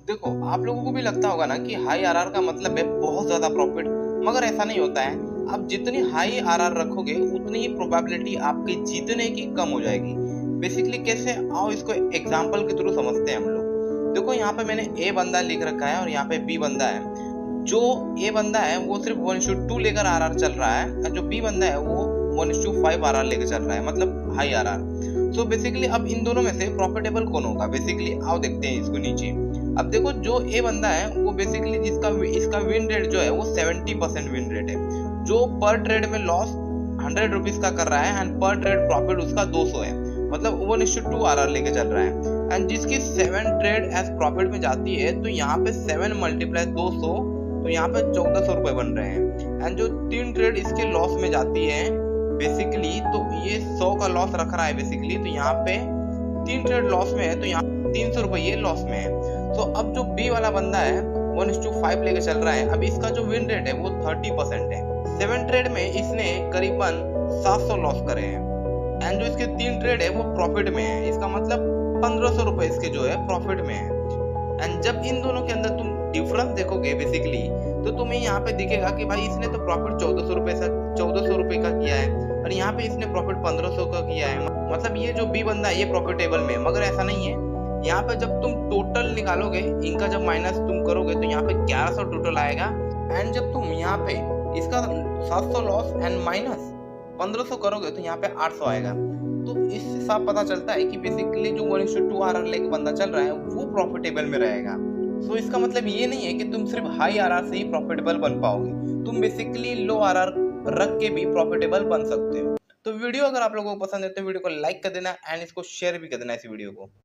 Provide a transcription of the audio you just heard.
देखो, आप लोगों को भी लगता होगा ना कि हाई आरआर का मतलब है बहुत ज़्यादा प्रॉफ़िट, मगर ऐसा नहीं होता है। आप जितनी हाई आरआर रखोगे, उतनी ही प्रोबेबिलिटी आपके जीतने की कम हो जाएगी। बेसिकली कैसे? आओ इसको एग्ज़ाम्पल के थ्रू समझते हैं हम लोग। देखो, यहाँ पे मैंने ए बंदा लिख रखा है और यहाँ पे बी बंदा है। जो ए बंदा है वो सिर्फ़ 1:2 लेकर आरआर चल रहा है और जो बी बंदा है वो 1:5 आरआर लेके चल रहा है, मतलब हाई आरआर। सो बेसिकली अब इन दोनों में से प्रॉफिटेबल कौन होगा? बेसिकली आओ देखते हैं इसको नीचे। अब देखो, जो ए बंदा है वो बेसिकली इसका विन रेट जो है वो 70% विन रेट है। जो पर ट्रेड में लॉस 100 रुपीज का कर रहा है एंड पर ट्रेड प्रॉफिट उसका 200 है, मतलब 1:2 आरआर लेके चल रहा है। एंड जिसकी 7 ट्रेड एज प्रॉफिट में जाती है, तो यहाँ पे 7 मल्टीप्लाई 200, तो यहाँ पे 1400 रुपए बन रहे हैं। एंड जो 3 ट्रेड इसके लॉस में जाती है बेसिकली, तो ये 100 का लॉस रख रहा है बेसिकली, तो यहाँ पे 3 ट्रेड लॉस में है, तो यहाँ 300 रुपए ये लॉस में है। तो अब जो बी वाला बंदा है 1:5 लेके चल रहा है, अब इसका जो विन रेट है वो 30% है। 7 ट्रेड में इसने करीबन 700 लॉस करे हैं एंड जो इसके 3 ट्रेड है वो प्रॉफिट में है, इसका मतलब 1500 रुपए इसके जो है प्रॉफिट में है। एंड जब इन दोनों के अंदर तुम डिफरेंस देखोगे बेसिकली, तो तुम्हें यहाँ पे दिखेगा कि भाई इसने तो प्रॉफिट 1400 रुपए का किया है और यहाँ पे इसने प्रॉफिट 1500 का किया है। मतलब ये जो बी बंदा है ये प्रॉफिटेबल में है, मगर ऐसा नहीं है। यहाँ पे जब तुम टोटल निकालोगे, इनका जब माइनस तुम करोगे, तो यहाँ पे 1100 टोटल आएगा। एंड जब तुम यहाँ पे इसका 700 लॉस एंड माइनस 1500 करोगे, तो यहाँ पे 800 आएगा। तो इससे साफ पता चलता है कि बेसिकली जो 1:2 आरआर लेके बंदा चल रहा है वो प्रॉफिटेबल में रहेगा। सो इसका मतलब ये नहीं है कि तुम सिर्फ हाई आरआर से ही प्रॉफिटेबल बन पाओगे, तुम बेसिकली लो आरआर रख के भी प्रॉफिटेबल बन सकते हो। तो वीडियो अगर आप लोगों को पसंद है तो वीडियो को लाइक कर देना एंड इसको शेयर भी कर देना इस वीडियो को।